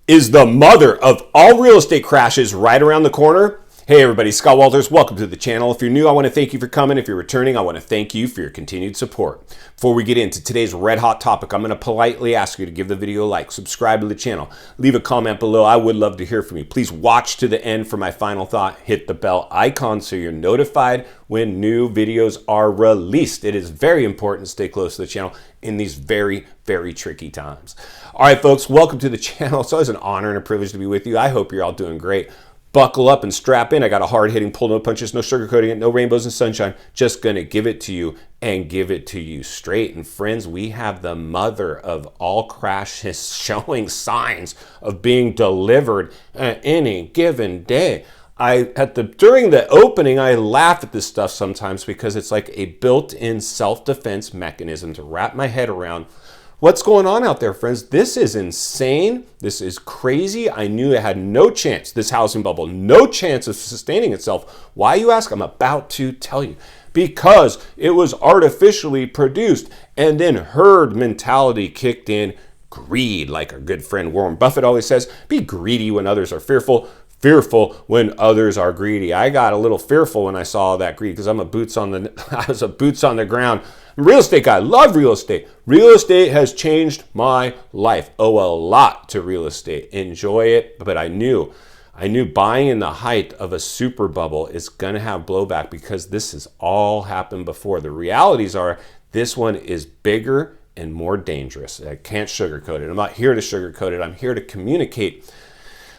Is the mother of all real estate crashes right around the corner? Hey everybody, Scott Walters, welcome to the channel. If you're new, I want to thank you for coming. If you're returning, I want to thank you for your continued support. Before we get into today's red hot topic, I'm going to politely ask you to give the video a like, subscribe to the channel, leave a comment below. I would love to hear from you. Please watch to the end for my final thought. Hit the bell icon so you're notified when new videos are released. It is very important to stay close to the channel in these very, very tricky times. All right, folks, welcome to the channel. It's always an honor and a privilege to be with you. I hope you're all doing great. Buckle up and strap in. I got a hard-hitting pull, no punches, no sugarcoating it, no rainbows and sunshine. Just going to give it to you and give it to you straight. And friends, we have the mother of all crashes showing signs of being delivered at any given day. During the opening, I laugh at this stuff sometimes because it's like a built-in self-defense mechanism to wrap my head around. What's going on out there, friends? This is insane. This is crazy. I knew it had no chance, this housing bubble, no chance of sustaining itself. Why, you ask? I'm about to tell you. Because it was artificially produced, and then herd mentality kicked in. Greed, like our good friend Warren Buffett always says, be greedy when others are fearful. Fearful when others are greedy. I got a little fearful when I saw that greed because I was a boots on the ground. I'm a real estate guy. Love real estate. Real estate has changed my life. Owe a lot to real estate. Enjoy it. But I knew buying in the height of a super bubble is going to have blowback because this has all happened before. The realities are this one is bigger and more dangerous. I can't sugarcoat it. I'm not here to sugarcoat it. I'm here to communicate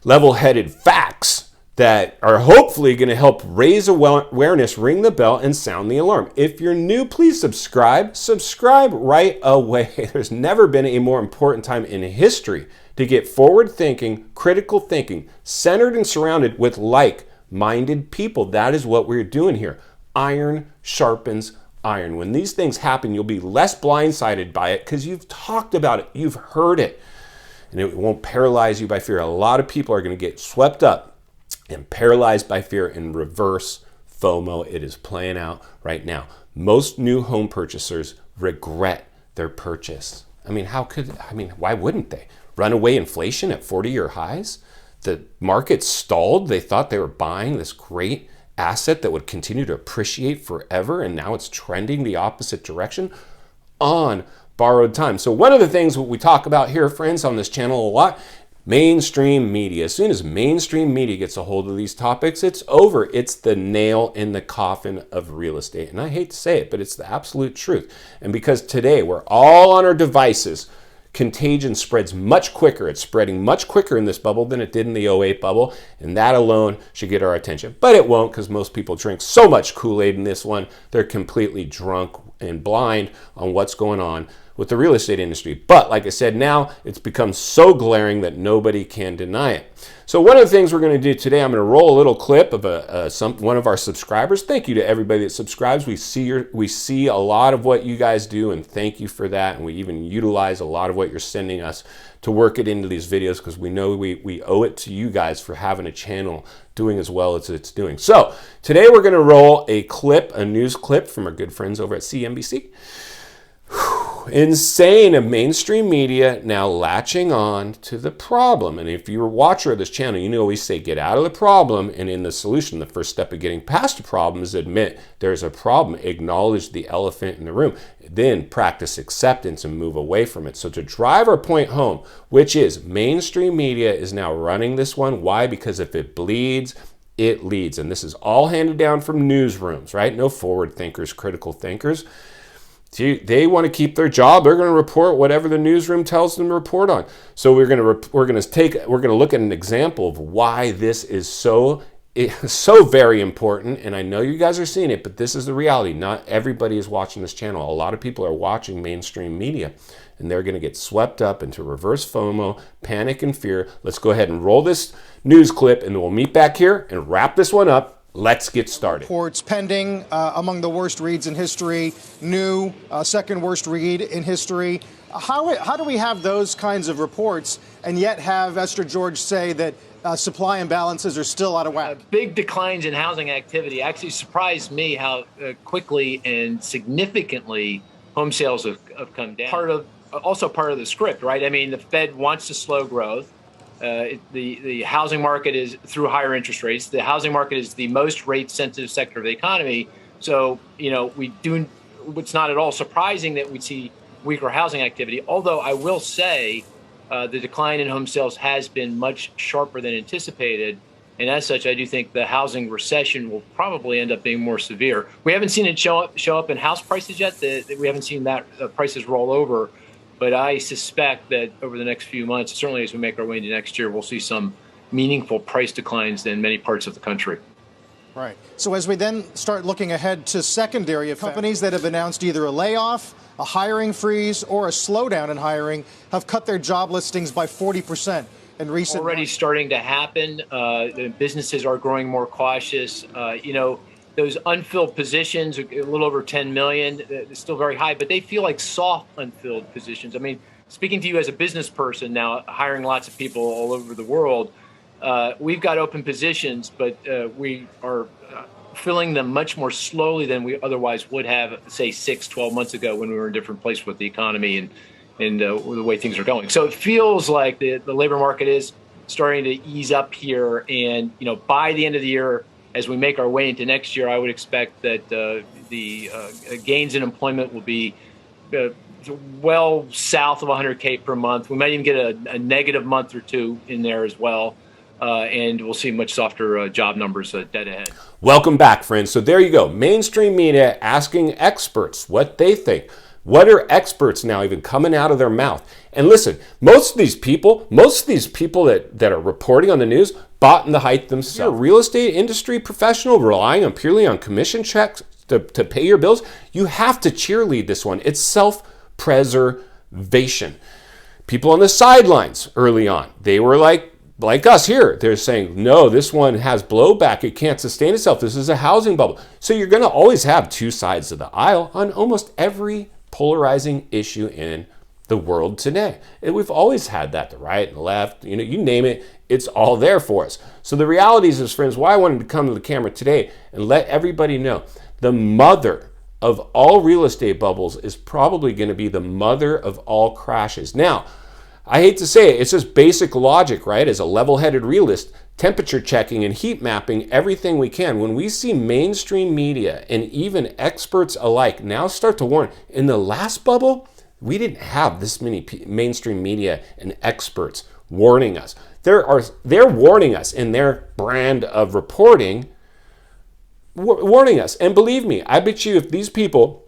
level-headed facts that are hopefully going to help raise awareness, ring the bell, and sound the alarm. If you're new, please subscribe. Subscribe right away. There's never been a more important time in history to get forward-thinking, critical thinking, centered and surrounded with like-minded people. That is what we're doing here. Iron sharpens iron. When these things happen, you'll be less blindsided by it because you've talked about it. You've heard it. And it won't paralyze you by fear. A lot of people are going to get swept up and paralyzed by fear in reverse FOMO. It is playing out right now. Most new home purchasers regret their purchase. Why wouldn't they? Runaway inflation at 40-year highs? The market stalled. They thought they were buying this great asset that would continue to appreciate forever, and now it's trending the opposite direction on borrowed time. So one of the things we talk about here, friends, on this channel a lot, mainstream media. As soon as mainstream media gets a hold of these topics, it's over. It's the nail in the coffin of real estate. And I hate to say it, but it's the absolute truth. And because today we're all on our devices, contagion spreads much quicker. It's spreading much quicker in this bubble than it did in the '08 bubble. And that alone should get our attention. But it won't, because most people drink so much Kool-Aid in this one, they're completely drunk and blind on what's going on with the real estate industry. But like I said, now it's become so glaring that nobody can deny it. So one of the things we're going to do today, I'm going to roll a little clip of one of our subscribers. Thank you to everybody that subscribes. We see a lot of what you guys do, and thank you for that. And we even utilize a lot of what you're sending us to work it into these videos because we know we owe it to you guys for having a channel doing as well as it's doing. So today we're going to roll a news clip from our good friends over at CNBC. Insane of mainstream media now latching on to the problem. And if you're a watcher of this channel, you know we say get out of the problem and in the solution. The first step of getting past a problem is admit there's a problem, acknowledge the elephant in the room, then practice acceptance and move away from it. So to drive our point home, which is mainstream media is now running this one. Why? Because if it bleeds, it leads. And this is all handed down from newsrooms, right? No forward thinkers, critical thinkers. They want to keep their job. They're going to report whatever the newsroom tells them to report on. So we're going to look at an example of why this is so very important. And I know you guys are seeing it, but this is the reality. Not everybody is watching this channel. A lot of people are watching mainstream media, and they're going to get swept up into reverse FOMO, panic and fear. Let's go ahead and roll this news clip, and then we'll meet back here and wrap this one up. Let's get started. Reports pending among the worst reads in history, new second worst read in history. How do we have those kinds of reports and yet have Esther George say that supply imbalances are still out of whack? Big declines in housing activity actually surprised me how quickly and significantly home sales have come down. Also part of the script, right? I mean, the Fed wants to slow growth. The housing market is through higher interest rates. The housing market is the most rate sensitive sector of the economy. So, it's not at all surprising that we'd see weaker housing activity. Although I will say the decline in home sales has been much sharper than anticipated. And as such, I do think the housing recession will probably end up being more severe. We haven't seen it show up in house prices yet. We haven't seen that prices roll over. But I suspect that over the next few months, certainly as we make our way into next year, we'll see some meaningful price declines in many parts of the country. Right. So as we then start looking ahead to secondary effects, companies that have announced either a layoff, a hiring freeze, or a slowdown in hiring have cut their job listings by 40% in recent already months. Starting to happen. The businesses are growing more cautious. Those unfilled positions, a little over 10 million, it's still very high, but they feel like soft unfilled positions. I mean, speaking to you as a business person now, hiring lots of people all over the world, we've got open positions, but we are filling them much more slowly than we otherwise would have, say, 12 months ago when we were in a different place with the economy and the way things are going. So it feels like the labor market is starting to ease up here. And, by the end of the year, as we make our way into next year, I would expect that the gains in employment will be well south of 100K per month. We might even get a negative month or two in there as well. And we'll see much softer job numbers dead ahead. Welcome back, friends. So there you go. Mainstream media asking experts what they think. What are experts now even coming out of their mouth? And listen, most of these people that are reporting on the news bought in the hype themselves. You're a real estate industry professional relying purely on commission checks to pay your bills. You have to cheerlead this one. It's self-preservation. People on the sidelines early on, they were like us here. They're saying, no, this one has blowback. It can't sustain itself. This is a housing bubble. So you're going to always have two sides of the aisle on almost every polarizing issue in the world today. And we've always had that, the right and the left, you name it, it's all there for us. So the reality is, friends, why I wanted to come to the camera today and let everybody know the mother of all real estate bubbles is probably going to be the mother of all crashes. Now, I hate to say it, it's just basic logic, right? As a level-headed realist, temperature checking and heat mapping everything we can. When we see mainstream media and even experts alike now start to warn, in the last bubble, we didn't have this many mainstream media and experts warning us. They're warning us in their brand of reporting, warning us. And believe me, I bet you if these people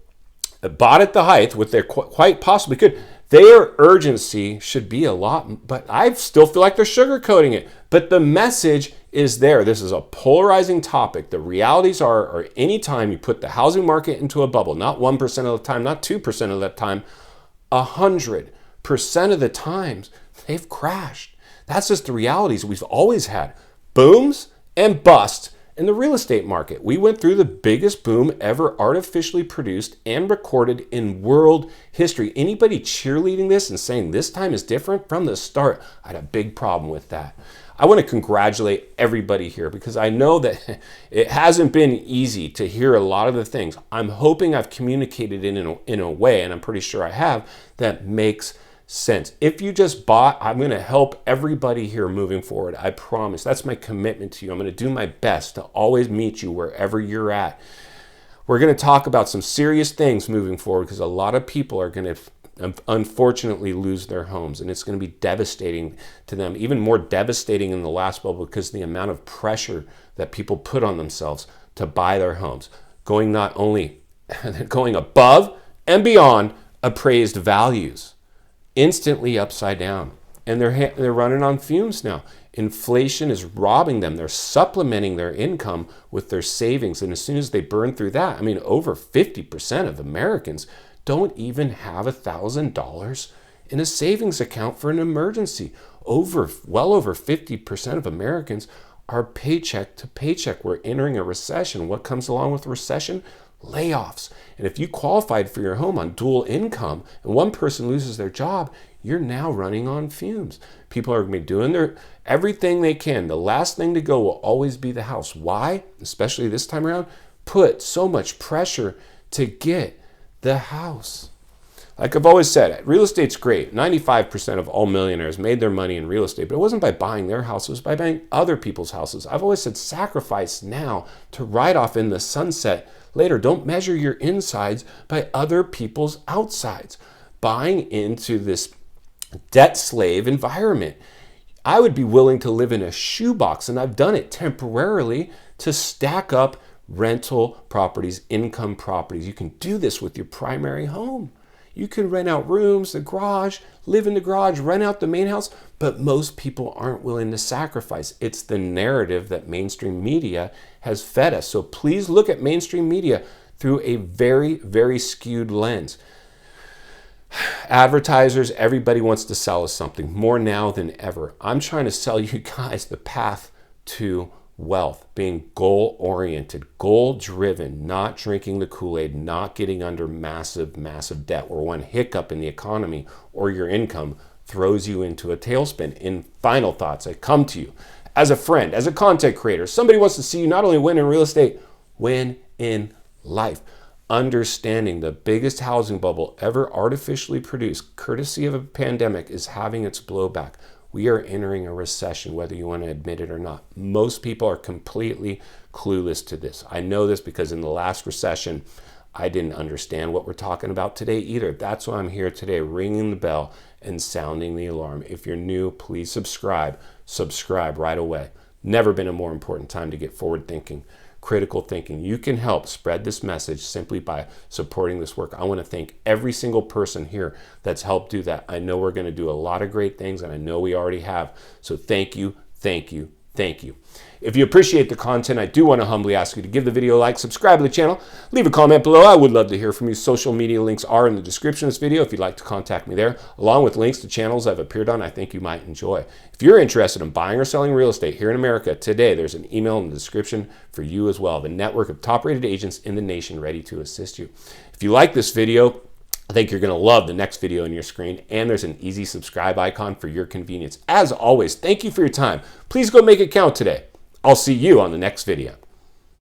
bought at the height, what they quite possibly could, their urgency should be a lot, but I still feel like they're sugarcoating it. But the message is there. This is a polarizing topic. The realities are anytime you put the housing market into a bubble, not 1% of the time, not 2% of the time, 100% of the times, they've crashed. That's just the realities we've always had. Booms and busts in the real estate market. We went through the biggest boom ever artificially produced and recorded in world history. Anybody cheerleading this and saying this time is different from the start, I had a big problem with that. I want to congratulate everybody here because I know that it hasn't been easy to hear a lot of the things. I'm hoping I've communicated in a way, and I'm pretty sure I have, that makes sense. If you just bought, I'm going to help everybody here moving forward. I promise. That's my commitment to you. I'm going to do my best to always meet you wherever you're at. We're going to talk about some serious things moving forward because a lot of people are going to unfortunately lose their homes, and it's going to be devastating to them, even more devastating in the last bubble because of the amount of pressure that people put on themselves to buy their homes, going above and beyond appraised values, instantly upside down. And they're running on fumes now. Inflation is robbing them. They're supplementing their income with their savings. And as soon as they burn through that, over 50% of Americans don't even have $1,000 in a savings account for an emergency. Well over 50% of Americans are paycheck to paycheck. We're entering a recession. What comes along with recession? Layoffs. And if you qualified for your home on dual income and one person loses their job, you're now running on fumes. People are going to be doing everything they can. The last thing to go will always be the house. Why? Especially this time around, put so much pressure to get the house. Like I've always said, real estate's great. 95% of all millionaires made their money in real estate, but it wasn't by buying their house, it was by buying other people's houses. I've always said sacrifice now to ride off in the sunset later. Don't measure your insides by other people's outsides. Buying into this debt slave environment. I would be willing to live in a shoebox, and I've done it temporarily, to stack up rental properties, income properties. You can do this with your primary home. You can rent out rooms, the garage, live in the garage, rent out the main house, but most people aren't willing to sacrifice. It's the narrative that mainstream media has fed us. So please look at mainstream media through a very, very skewed lens. Advertisers, everybody wants to sell us something more now than ever. I'm trying to sell you guys the path to wealth, being goal-oriented, goal-driven, not drinking the Kool-Aid, not getting under massive, massive debt where one hiccup in the economy or your income throws you into a tailspin. In final thoughts, I come to you as a friend, as a content creator. Somebody wants to see you not only win in real estate, win in life. Understanding the biggest housing bubble ever artificially produced, courtesy of a pandemic, is having its blowback. We are entering a recession, whether you want to admit it or not. Most people are completely clueless to this. I know this because in the last recession, I didn't understand what we're talking about today either. That's why I'm here today, ringing the bell and sounding the alarm. If you're new, please subscribe. Subscribe right away. Never been a more important time to get forward thinking, critical thinking. You can help spread this message simply by supporting this work. I want to thank every single person here that's helped do that. I know we're going to do a lot of great things, and I know we already have. So thank you, thank you, thank you. If you appreciate the content, I do want to humbly ask you to give the video a like, subscribe to the channel, leave a comment below. I would love to hear from you. Social media links are in the description of this video if you'd like to contact me there, along with links to channels I've appeared on I think you might enjoy. If you're interested in buying or selling real estate here in America today, there's an email in the description for you as well. The network of top-rated agents in the nation ready to assist you. If you like this video, I think you're going to love the next video on your screen, and there's an easy subscribe icon for your convenience. As always, thank you for your time. Please go make it count today. I'll see you on the next video.